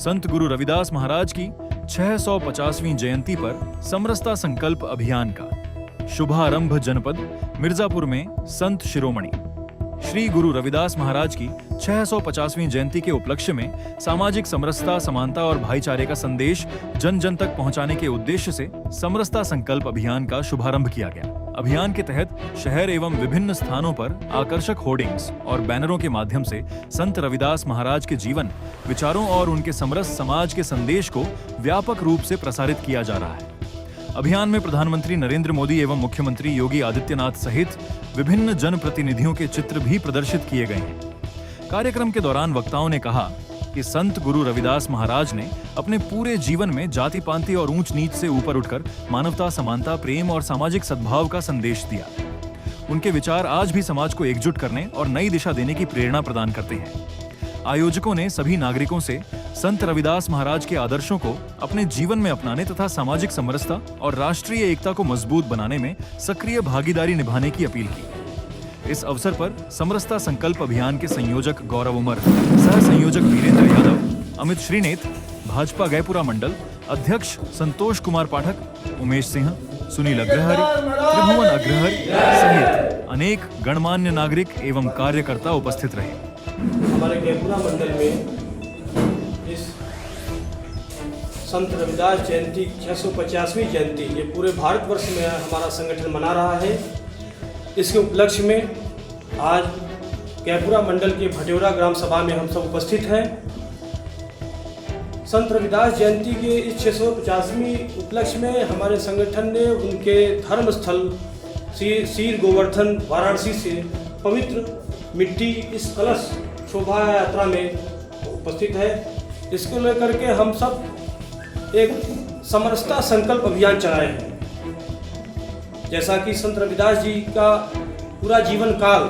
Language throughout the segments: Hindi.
संत गुरु रविदास महाराज की 650वीं जयंती पर समरसता संकल्प अभियान का शुभारंभ जनपद मिर्जापुर में संत शिरोमणि श्री गुरु रविदास महाराज की 650वीं जयंती के उपलक्ष्य में सामाजिक समरसता, समानता और भाईचारे का संदेश जन जन तक पहुंचाने के उद्देश्य से समरसता संकल्प अभियान का शुभारंभ किया गया। अभियान के तहत शहर एवं विभिन्न स्थानों पर आकर्षक होर्डिंग्स और बैनरों के माध्यम से संत रविदास महाराज के जीवन, विचारों और उनके समरस समाज के संदेश को व्यापक रूप से प्रसारित किया जा रहा है। अभियान में प्रधानमंत्री नरेंद्र मोदी एवं मुख्यमंत्री योगी आदित्यनाथ सहित विभिन्न जनप्रतिनिधियों के चित्र भी प्रदर्शित किए गए हैं। कार्यक्रम के दौरान वक्ताओं ने कहा कि संत गुरु रविदास महाराज ने अपने पूरे जीवन में जाति पांति और ऊंच नीच से ऊपर उठकर मानवता, समानता, प्रेम और सामाजिक सद्भाव का संदेश दिया। उनके विचार आज भी समाज को एकजुट करने और नई दिशा देने की प्रेरणा प्रदान करते हैं। आयोजकों ने सभी नागरिकों से संत रविदास महाराज के आदर्शों को अपने जीवन में अपनाने तथा सामाजिक समरसता और राष्ट्रीय एकता को मजबूत बनाने में सक्रिय भागीदारी निभाने की अपील की। इस अवसर पर समरसता संकल्प अभियान के संयोजक गौरव उमर, सह संयोजक वीरेंद्र यादव, अमित श्रीनेत, भाजपा गैपुरा मंडल अध्यक्ष संतोष कुमार पाठक, उमेश सिंह, सुनील अग्रहरि, त्रिभुवन अग्रहरि सहित अनेक गणमान्य नागरिक एवं कार्यकर्ता उपस्थित रहे। हमारे गैपुरा मंडल में इस संत रविदास जयंती 650वीं जयंती ये पूरे भारतवर्ष में हमारा संगठन मना रहा है। इसके उपलक्ष्य में आज गैपुरा मंडल के भटेवरा ग्राम सभा में हम सब उपस्थित हैं। संत रविदास जयंती के इस 650वीं उपलक्ष्य में हमारे संगठन ने उनके धर्म स्थल सीर गोवर्धन वाराणसी से पवित्र मिट्टी इस कलश शोभा यात्रा में उपस्थित है। इसको लेकर के हम सब एक समरसता संकल्प अभियान चलाए हैं। जैसा कि संत रविदास जी का पूरा जीवन काल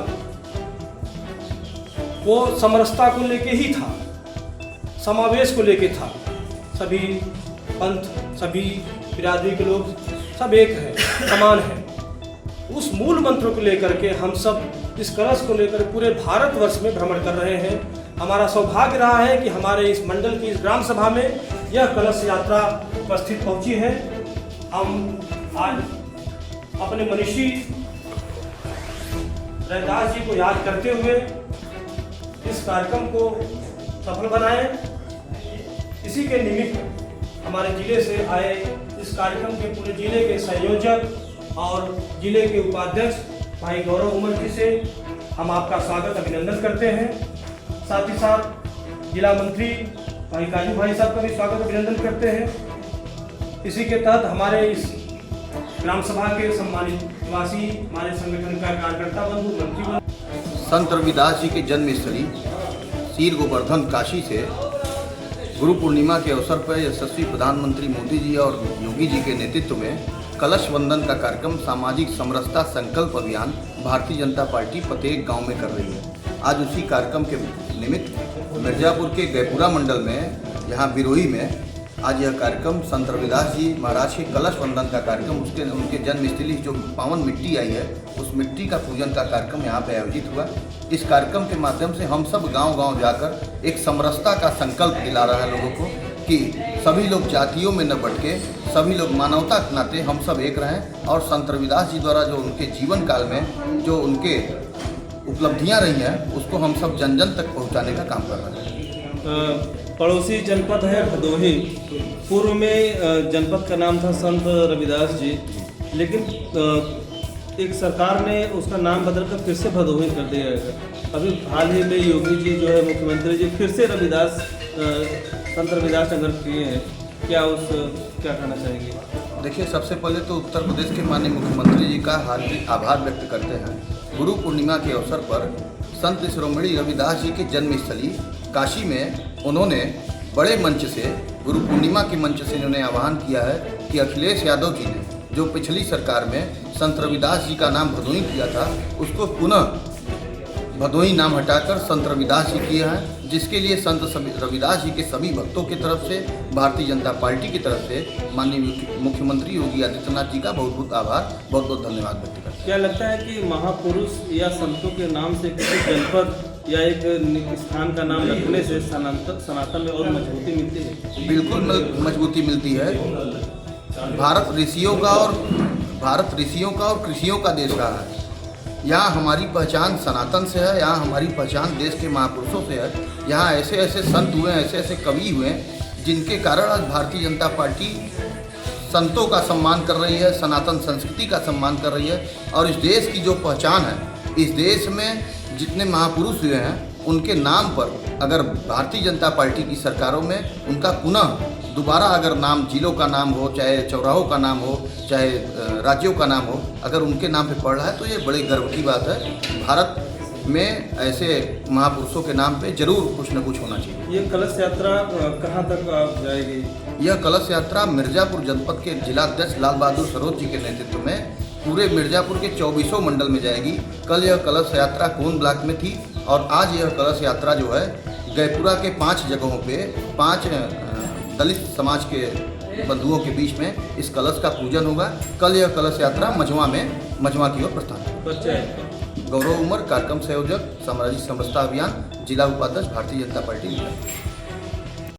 वो समरसता को लेके ही था, समावेश को लेके था। सभी पंथ, सभी बिरादरी के लोग सब एक हैं, समान हैं। उस मूल मंत्र को लेकर के हम सब इस कलश को लेकर पूरे भारतवर्ष में भ्रमण कर रहे हैं। हमारा सौभाग्य रहा है कि हमारे इस मंडल की इस ग्राम सभा में यह कलश यात्रा उपस्थित पहुंची है। हम आज अपने मनीषी रविदास जी को याद करते हुए इस कार्यक्रम को सफल बनाएं। इसी के निमित्त हमारे जिले से आए इस कार्यक्रम के पूरे जिले के संयोजक और जिले के उपाध्यक्ष भाई गौरव उमर जी से हम आपका स्वागत अभिनंदन करते हैं। साथ ही साथ जिला मंत्री भाई काजू भाई साहब का भी स्वागत अभिनंदन करते हैं। इसी के तहत हमारे इस ग्राम सभा के सम्मानित निवासी, हमारे संगठन का कार्यकर्ता बंधु, मंत्री बंधु, संत रविदास जी के जन्मस्थली सीर गोवर्धन काशी से गुरु पूर्णिमा के अवसर पर यशस्वी प्रधानमंत्री मोदी जी और योगी जी के नेतृत्व में कलश वंदन का कार्यक्रम सामाजिक समरसता संकल्प अभियान भारतीय जनता पार्टी प्रत्येक गांव में कर रही है। आज उसी कार्यक्रम के निमित्त मिर्जापुर के गैपुरा मंडल में यहाँ बिरोही में आज यह कार्यक्रम संत रविदास जी महाराज के कलश वंदन का कार्यक्रम, उनके जन्मस्थली जो पावन मिट्टी आई है उस मिट्टी का पूजन का कार्यक्रम यहाँ पे आयोजित हुआ। इस कार्यक्रम के माध्यम से हम सब गांव-गांव जाकर एक समरसता का संकल्प दिला रहा है लोगों को कि सभी लोग जातियों में न बट के सभी लोग मानवता के नाते हम सब एक रहें और संत रविदास जी द्वारा जो उनके जीवन काल में जो उनके उपलब्धियां रही हैं उसको हम सब जन जन तक पहुंचाने का काम कर रहे हैं। पड़ोसी जनपद है भदोही। पूर्व में जनपद का नाम था संत रविदास जी, लेकिन एक सरकार ने उसका नाम बदलकर फिर से भदोही कर दिया है। अभी हाल ही में योगी जी जो है मुख्यमंत्री जी फिर से रविदास संत रविदास नगर किए हैं। क्या कहना चाहेंगे? देखिए, सबसे पहले तो उत्तर प्रदेश के माननीय मुख्यमंत्री जी का हार्दिक आभार व्यक्त करते हैं। गुरु पूर्णिमा के अवसर पर संत शिरोमणि रविदास जी के जन्मस्थली काशी में उन्होंने बड़े मंच से, गुरु पूर्णिमा के मंच से इन्होंने आह्वान किया है कि अखिलेश यादव जी ने जो पिछली सरकार में संत रविदास जी का नाम भदोही किया था उसको पुनः भदोही नाम हटाकर संत रविदास जी किए हैं, जिसके लिए संत रविदास जी के सभी भक्तों की तरफ से, भारतीय जनता पार्टी की तरफ से माननीय मुख्यमंत्री योगी आदित्यनाथ जी का बहुत बहुत आभार, बहुत बहुत धन्यवाद व्यक्त करते हैं। क्या लगता है कि महापुरुष या संतों के नाम से किसी जनपद या एक स्थान का नाम रखने से सनातन में और मजबूती मिलती है? बिल्कुल मजबूती मिलती है। भारत ऋषियों का और कृषियों का देश रहा है। यहाँ हमारी पहचान सनातन से है, यहाँ हमारी पहचान देश के महापुरुषों से है। यहाँ ऐसे ऐसे संत हुए, ऐसे ऐसे कवि हुए, जिनके कारण आज भारतीय जनता पार्टी संतों का सम्मान कर रही है, सनातन संस्कृति का सम्मान कर रही है। और इस देश की जो पहचान है, इस देश में जितने महापुरुष हुए हैं, उनके नाम पर अगर भारतीय जनता पार्टी की सरकारों में उनका पुनः दोबारा अगर नाम, जिलों का नाम हो, चाहे चौराहों का नाम हो, चाहे राज्यों का नाम हो, अगर उनके नाम पे पड़ रहा है तो ये बड़े गर्व की बात है। भारत में ऐसे महापुरुषों के नाम पे जरूर कुछ न कुछ होना चाहिए। ये कलश यात्रा कहाँ तक जाएगी? यह कलश यात्रा मिर्जापुर जनपद के जिलाध्यक्ष लाल बहादुर सरोज जी के नेतृत्व में पूरे मिर्जापुर के 24 मंडल में जाएगी। कल यह कलश यात्रा कोन ब्लॉक में थी और आज यह कलश यात्रा जो है गैपुरा के 5 जगहों पे 5 दलित समाज के बंधुओं के बीच में इस कलश का पूजन होगा। कल यह कलश यात्रा मझवा की ओर प्रस्थान होगा। गौरव उमर, कार्यक्रम संयोजक, सामाजिक समरसता अभियान, जिला उपाध्यक्ष, भारतीय जनता पार्टी।